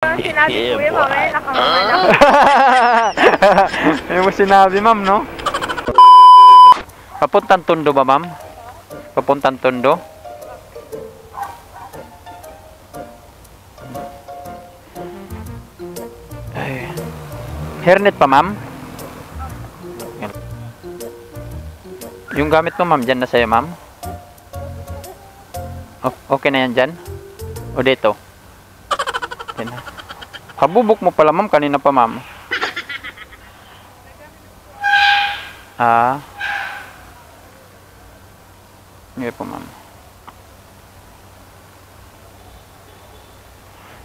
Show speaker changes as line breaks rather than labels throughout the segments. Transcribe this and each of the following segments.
Sinabi ko yung mamaya nakamamay na.
Yung mo sinabi, ma'am, no? Papuntang Tondo ba, ma'am? Papuntang Tondo? Ay. Hairnet pa, ma'am? Yung gamit mo, ma'am, dyan na sa'yo, ma'am? Okay na yan dyan? O dito? Okay na. Habubok mo pala, ma'am, kanina pa, ma'am. Ngayon po, ma'am.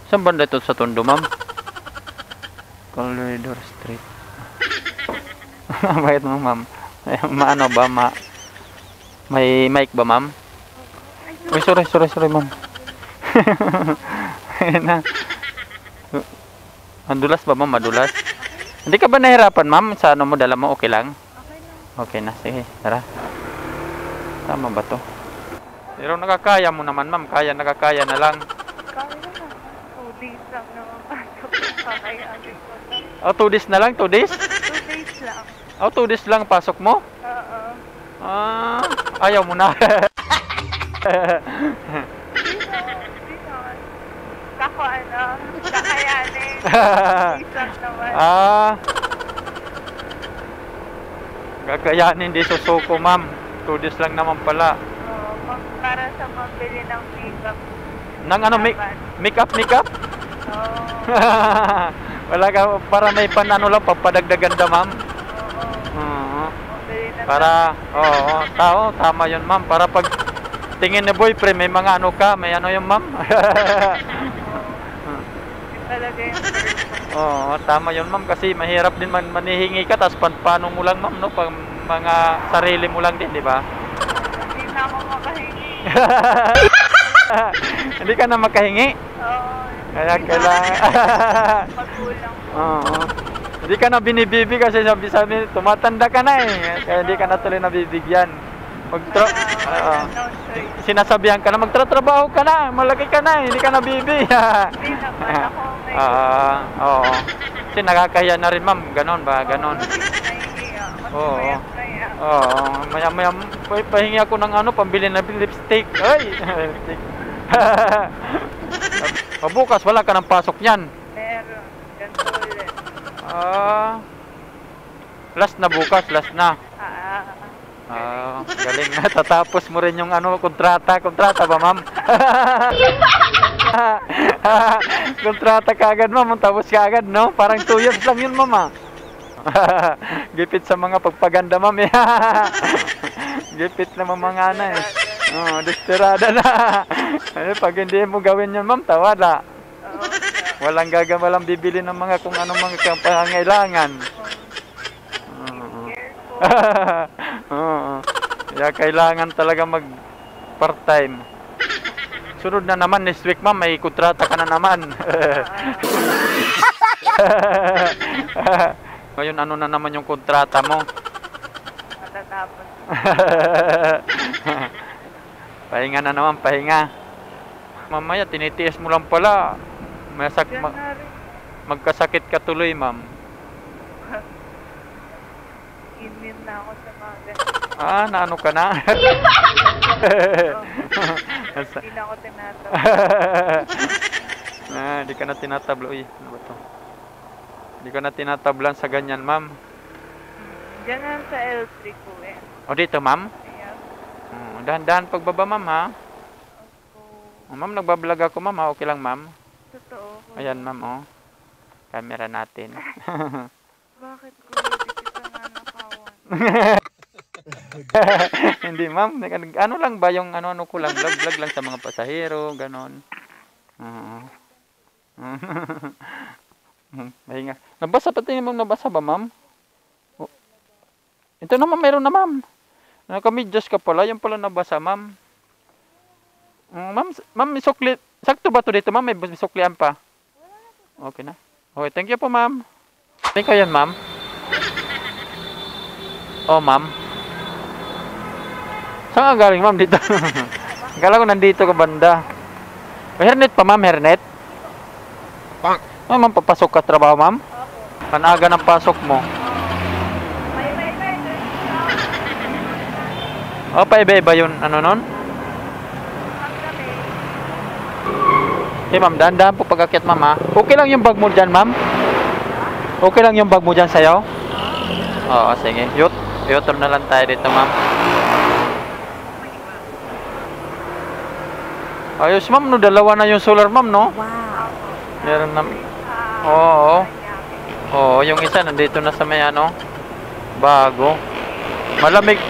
Saan banda ito sa Tondo, ma'am? Corridor Street. Bakit mo, ma'am? Maano ba? May mic ba, ma'am? Uy, sorry, ma'am. Ayan na. Madulas ba, ma'am? Madulas? Hindi ka ba nahirapan, ma'am? Sa ano mo, dala mo, okay lang? Okay na, sige. Tara. Tama ba to? Pero nakakaya mo naman, ma'am. Nakakaya na lang.
Kaya na. 2 days lang naman pasok. Kakayanin ko na.
2 days na lang? 2 days?
2 days lang.
2 days lang pasok mo?
Oo.
Ayaw mo na.
Kako kakayanin. 2 days lang naman.
Gagayanin di susuko, ma'am. 2 days lang naman pala.
Oo, para sa mabili ng makeup.
Nang ano, make-up?
Oo.
Wala ka, para may panano lang, papadagdaganda, ma'am.
Oo. Mabili na
Para, tama yun, ma'am. Para pag tingin ni boyfriend, may mga ano ka, may ano yun, ma'am.
talaga yung
Oo, tama yun, ma'am. Kasi mahirap din manihingi ka, tapos paano mo lang, ma'am, no? Pag mga sarili mo lang din, di ba?
Hindi na ako makahingi.
Hindi ka na makahingi?
Oo.
Kaya kailangan.
Magulang.
Oo. Hindi ka na binibibi kasi sabi, tumatanda ka na eh. Kaya hindi ka na tuloy nabibigyan. Sinasabihan ka na, magtratrabaho ka na, malaki ka na, hindi ka nabibi.
Hindi naman ako may
oo. Kasi nakakahiya na rin, ma'am. Ganon ba? Ganon.
nahihiya.
Oo.
Maya-maya.
Oo. Maya-maya, pahingi ako ng ano, pambili na lipstick. Ay! Lipstick. Bukas, wala ka ng pasok niyan.
Meron. Ganito ulit.
Last na bukas, last na. Galing na. Tatapos mo rin yung ano, kontrata. Kontrata ba, ma'am? Kontrata ka agad, ma'am. Tapos ka agad, no? Parang 2 years lang yun, ma'am. Gipit sa mga pagpaganda, ma'am. Gipit na mga ano eh. Desperada na. Pag hindi mo gawin yun, ma'am, tawada. Walang walang bibili ng mga kung anong mga pangangailangan. Kaya kailangan talaga mag part-time. Sunod na naman next week, ma'am, may kontrata ka na naman. Ngayon ano na naman yung kontrata mo?
Matatapos.
Pahinga na naman, pahinga. Mamaya tinitiis mo lang pala. Magkasakit ka tuloy, ma'am.
Immune na ako sa mga
Naano ka na?
Hindi na ako tinatablo.
Hindi ka na tinatablo. Uy, ano ba to? Hindi ka na tinatablan sa ganyan, ma'am.
Diyan lang sa L3 ko eh.
Dito, ma'am?
Yeah.
Dahan-dahan pagbaba, ma'am, ha? Ma'am, nagbablog ako, ma'am, ha? Okay lang, ma'am?
Totoo.
Ayan, ma'am, camera natin.
Bakit ko hindi kita nanakawan?
Hindi, ma'am. Ano lang ba yung ano ko lang, vlog lang sa mga pasahero, ganon. Mahinga. Nabasa pati mo, nabasa ba, ma'am? Ito naman, mayroon na, ma'am. Nakamidyas ka pala, yung pala nabasa, ma'am. Ma'am, sukli. Sakto ba to dito, ma'am? May suklian pa. Okay na. Okay, thank you po, ma'am. Thank you yan, ma'am. Ma'am. Saan ka galing, ma'am, dito? Akala ko nandito ka banda. Hairnet pa, ma'am, hairnet? Ay, ma'am, papasok ka trabaho, ma'am?
Opo.
Panaga ng pasok mo.
May
O, paiba-iba yun, ano nun?
paggabi.
Okay, ma'am, dahan-dahan po pag-akyat, ma'am, ha? Okay lang yung bag mo dyan, ma'am? Okay lang yung bag mo dyan sa'yo? Oo, sige. Yutol na lang tayo dito, ma'am. Ayos, ma'am, no? Dalawa na yung solar, ma'am, no?
Wow.
Meron na. Oo. Oo, yung isa nandito na sa may ano. Bago. Malamig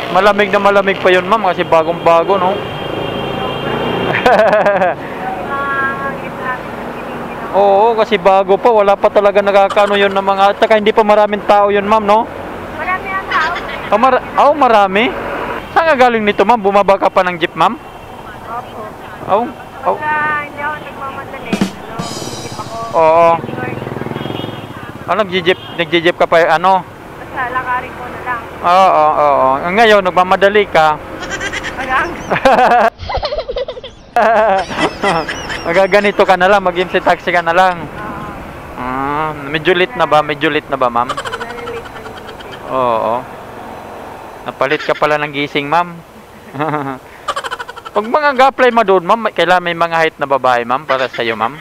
na malamig pa yun, ma'am, kasi bagong-bago, no? Oo, kasi bago pa, wala pa talaga nakakano yun ng mga, at saka hindi pa maraming tao yun, ma'am, no?
Marami ang tao.
Marami. Saan nga galing nito, ma'am? Bumaba ka pa ng jeep, ma'am?
Opo.
Oh.
Pagka hindi ako nagmamadali, jeep ako.
Oo. Nag-jeep ka pa, ano?
Basta lakarin ko na lang.
Oo. Ngayon, nagmamadali ka.
Hanggang.
Magaganito ka na lang, mag-MC taxi ka na lang. Medyo late na ba? Medyo late na ba, ma'am?
Nalilate na yung gising.
Oo. Napalit ka pala ng gising, ma'am. Pag mga ga-apply mo doon, ma'am, kailangan may mga height na babae, ma'am, para sa'yo, ma'am.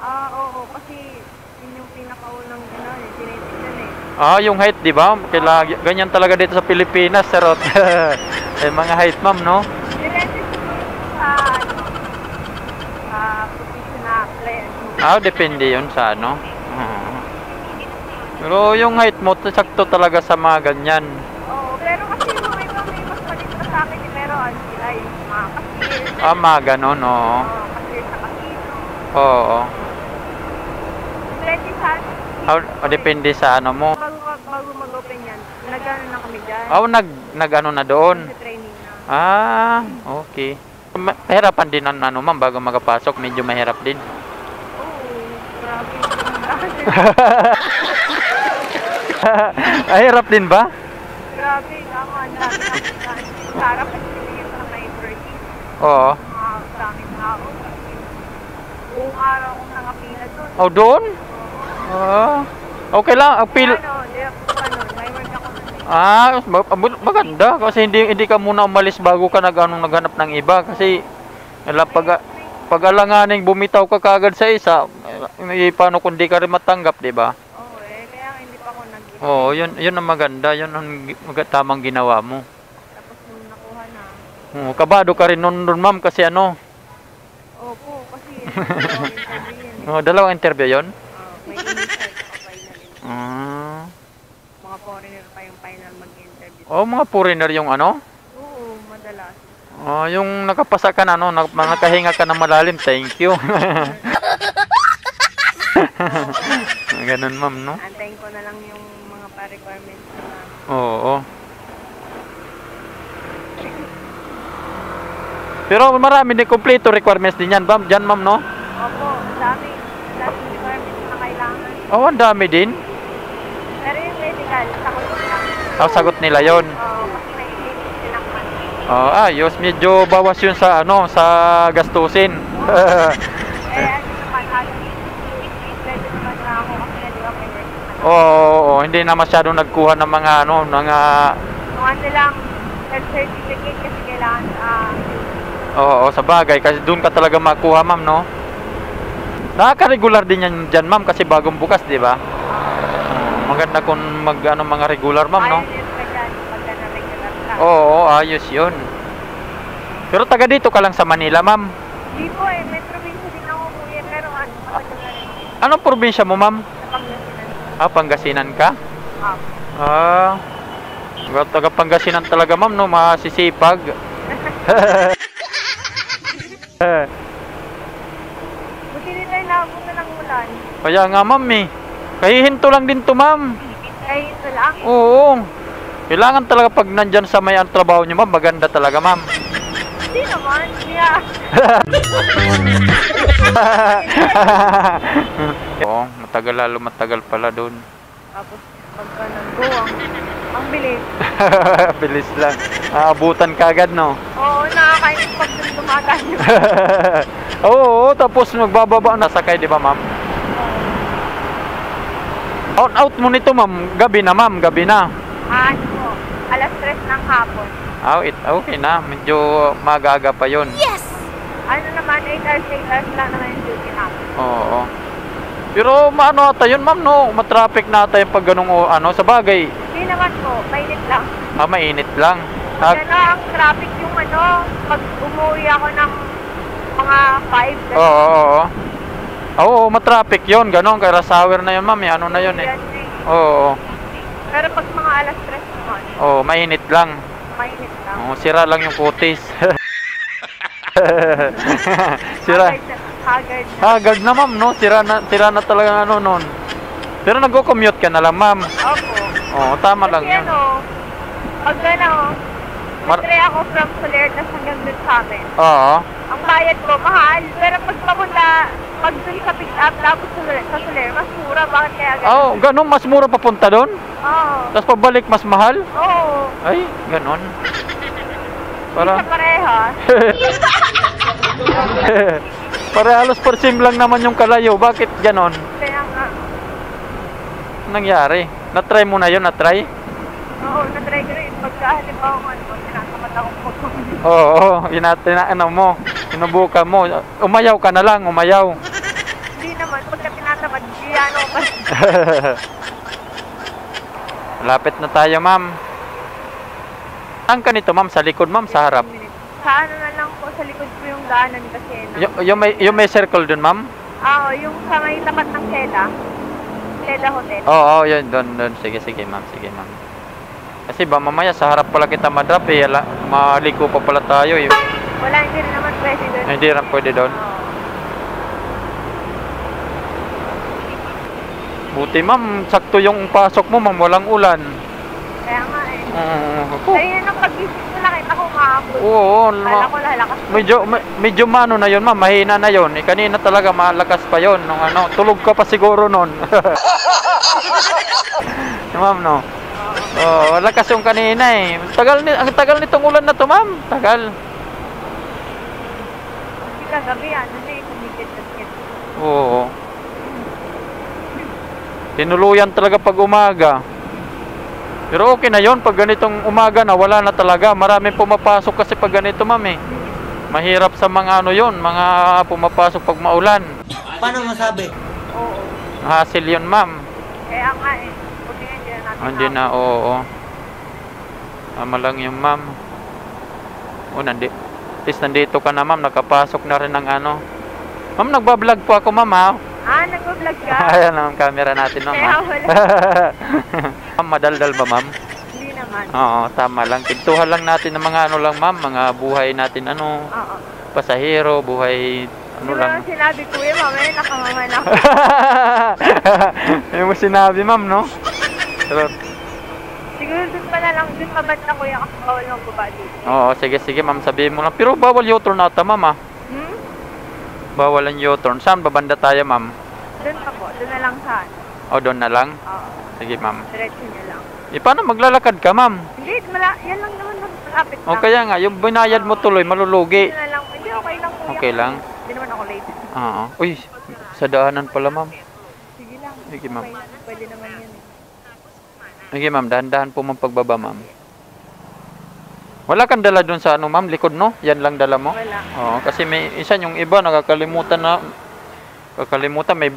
Oo, kasi yun yung pinakaunang tinitignan eh.
Yung height, di ba? Kailangan, ganyan talaga dito sa Pilipinas, sarot. May mga height, ma'am, no?
Depende sa position na apply.
Depende yun sa ano. Pero yung height mo, sakto talaga sa mga ganyan.
Oo, pero kasi yung mga iba may mas malit pa sa akin eh, pero ano sila yung mga cashier.
Mga ganon, oo.
Oo, cashier sa casino.
Oo.
Depende sa
Depende sa ano mo.
bago mag-open yan, nag-ano na kami dyan.
Nag-ano na doon.
Sa training na.
Okay. Mahirapan din ang ano, ma'am, bago makapasok, medyo mahirap din.
Oo, grabe.
Mahirap din ba?
Grabe, tama. Sarap kasi pinigil ko ng 9:30.
Oo.
Mga daming tao. Buong araw akong nakapila doon.
Doon? Okay lang.
Hindi ako, may work ako nun.
Maganda kasi hindi ka muna umalis bago ka naghanap ng iba kasi pag alanganing bumitaw ka kagad sa isa, paano kung di ka rin matanggap, di ba?
Oo kaya hindi pa ako nag-iba.
Oo, yun ang maganda, yun ang tamang ginawa mo.
Tapos nung nakuha na.
Kabado ka rin nun, ma'am, kasi ano?
Opo, kasi dalawang interview yan.
Dalawang interview yun?
May initial at final. Mga foreigner pa yung final mag-interview.
Mga foreigner yung ano?
Oo, madalas.
Yung nakapasa ka na, no? Nakahinga ka na malalim, thank you. Ganun, ma'am, no?
Antayin ko na lang yung mga pa-requirements na.
Oo. Pero marami din kompleto requirements din yan, ma'am, no?
Opo, dami. Dami requirements na kailangan.
Ang dami din.
Pero yung medical, takot ko lang.
Sagot nila yon.
Oo, kasi may limit silang money.
Ayos, medyo bawas yun sa sa gastusin.
Ano naman, pwede naman na ako kasi hindi ako may work naman.
Oo, hindi na masyadong nagkuha ng mga mga
Kung ano lang, certificate kasi kailangan
sa bagay kasi doon ka talaga makuha, ma'am, no? Nakaka-regular din yan dyan, ma'am, kasi bagong bukas, di ba? Maganda kung mga regular, ma'am, no?
ayun yung kanya, pagka na-regular ka.
Oo, ayos yun. Pero taga dito ka lang sa Manila, ma'am.
Di po may probinsya din ako kuya, pero matagal na rin.
Anong probinsya mo, ma'am?
Sa Pangasinan.
Pangasinan ka? Taga Pangasinan talaga, ma'am, no? Masisipag.
Buti din tayo nakapunta ng ulan.
Kaya nga, ma'am, kahihinto lang din to, ma'am.
Kahit ito lang.
Oo. Kailangan talaga pag nandyan sa may trabaho nyo, ma'am, maganda talaga, ma'am.
Hindi naman. Yeah.
Oo, matagal pala doon.
Tapos pagka nag-go, ang bilis.
Bilis lang. Aabutan ka agad, no?
Oo, nakakainis pag dumagan.
Oo, tapos magbababa na sakay, di ba, ma'am?
Oo.
Out mo nito, ma'am. Gabi na, ma'am. Gabi na.
Ano po, alas 3 ng hapon.
Okay na. Medyo magaga pa yon.
Yes! Ano naman, 8 hours lang naman yung duty namin.
Oo. Pero maano ata yun, ma'am, no? Matraffic na ata yung pag ganung, sa bagay.
Hindi naman po, mainit lang.
Mainit lang.
Gano'n ang traffic yung pag umuwi ako ng mga 5.
Oo. Oo, matraffic yun. Ganon, kaya rush hour na yun, ma'am. Ano na yun eh. Oo.
Pero pag mga alas 3 naman,
Oo, mainit lang.
mainit lang.
Oo, sira lang yung kutis. Sira.
Haggard na.
Haggard na, ma'am, no? Sira na talaga nun. Pero nag-commute ka na lang, ma'am.
Opo.
Oo, tama lang
Kasi
yun.
pag mag-try ako from Soler na hanggang dun sa amin.
Oo.
Ang bayad ko, mahal. Pero pag dun sa pick up, tapos sa Soler, mas mura. Bakit kaya ganun?
Oo, ganon, mas mura papunta doon.
Oo.
Tapos pabalik, mas mahal.
Oo.
Ay, ganon.
Para... Hindi sa parehas.
Para halos persim lang naman yung kalayo. Bakit ganon?
Kaya nga.
Nangyari? Na-try mo na yun? Na-try?
Oo, na-try ko rin. Pagka halimbawa tinatamad ako po.
Oo, mo. Sinubukan mo. Umayaw ka na lang, umayaw.
Hindi naman. Pagka tinatamad, giyano pa.
Lapit na tayo, ma'am. Saan ka nito, ma'am? Sa likod, ma'am? Sa harap?
Sa ano na lang po, sa likod ko yung daanan kasi.
Yung may circle dun, ma'am?
Oo, yung sa may tapat ng Seda Hotel.
Oo, yun. Doon. Sige, ma'am. Sige, ma'am. Kasi ba mamaya sa harap pala kita madrop eh. Maliko pa pala tayo eh.
Wala, hindi rin naman pwede doon.
Hindi rin pwede doon. Buti, ma'am. Sakto yung pasok mo, ma'am. Walang ulan.
Kaya nga eh.
Ako.
Kaya nung pag-isip ko, nakita ko kahapon.
Oo.
Kala ko lalakas.
Medyo mano na yun, ma'am. Mahina na yun. Kanina talaga malakas pa yun. Nung tulog ka pa siguro nun. Ma'am, no? Oo, lakas yung kanina eh. Ang tagal nitong ulan na to, ma'am. Tagal.
Hindi kagabi, kumikit.
Oo. Tinuluyan talaga pag umaga. Pero okay na yon pag ganitong umaga na wala na talaga. Maraming pumapasok kasi pag ganito, ma'am eh. Mahirap sa mga mga pumapasok pag maulan.
Paano masabi?
Oo.
Hassle yun, ma'am.
Kaya nga eh. Buti nga hindi na natin.
Hindi na, oo. Tama lang yung ma'am. At least nandito ka na, ma'am. Nakapasok na rin ng Ma'am, nagbablog po ako, ma'am, ha?
Nag-vlog ka?
Ayan ang camera natin, ma'am.
Kaya wala.
Ma'am, madaldal ba, ma'am?
Hindi naman.
Oo, tama lang. Pintuhan lang natin ng mga ma'am. Mga buhay natin,
Oo.
pasahero, buhay, lang.
Hindi sinabi ko mamaya nakamaman ako.
Yung mo sinabi, ma'am, no? Pero,
Siguro dun pa na lang, dun pa banda ko yung bawal ng baba dito.
oo, sige, ma'am, sabihin mo lang. Pero bawal U-turn ata, ma'am,
Hmm?
Bawal ang U-turn. Saan babanda tayo, ma'am?
Dun pa po, dun na lang saan.
O, doon na lang?
Oo,
Sige, ma'am.
diretso nyo lang.
Paano maglalakad ka, ma'am?
Hindi, yan lang naman malapit
O, kaya nga, yung binayad mo tuloy, malulugi.
Hindi na lang, hindi okay lang kuya.
Okay lang?
Hindi naman ako late.
Oo. Uy, sa daanan pala, ma'am.
Sige lang.
Sige, ma'am.
Okay, pwede naman yun eh.
Sige, ma'am. Dahan-dahan po mong pagbaba, ma'am. Wala kang dala dun sa ma'am? Likod, no? Yan lang dala mo?
Wala.
Oo, kasi may isa yung iba, nakakalimutan na.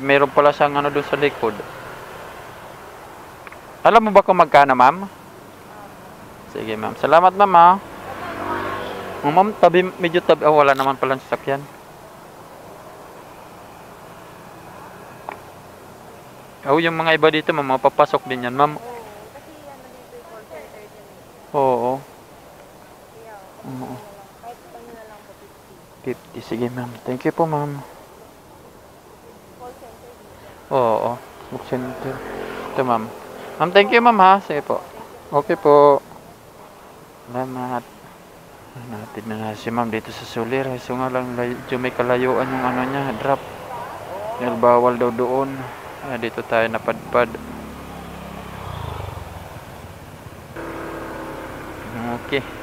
Mayroon pala siyang dun sa likod. Alam mo ba kung magkano, ma'am? Sige, ma'am. Salamat, ma'am, ha? Ma'am, medyo tabi. Oh, wala naman pala sasakyan. Oh, yung mga iba dito, ma'am, mapapasok din yan, ma'am. Oo. Oo. 50. Sige, ma'am. Thank you po, ma'am. Oo. Book center. Ito, ma'am. Ma'am, thank you, ma'am, ha? Sige po. Okay po. Salamat. Natin na si ma'am dito sa Soler. So nga lang, medyo may kalayuan yung niya, drop. Dahil bawal daw doon. Dito tayo napadpad. Okay.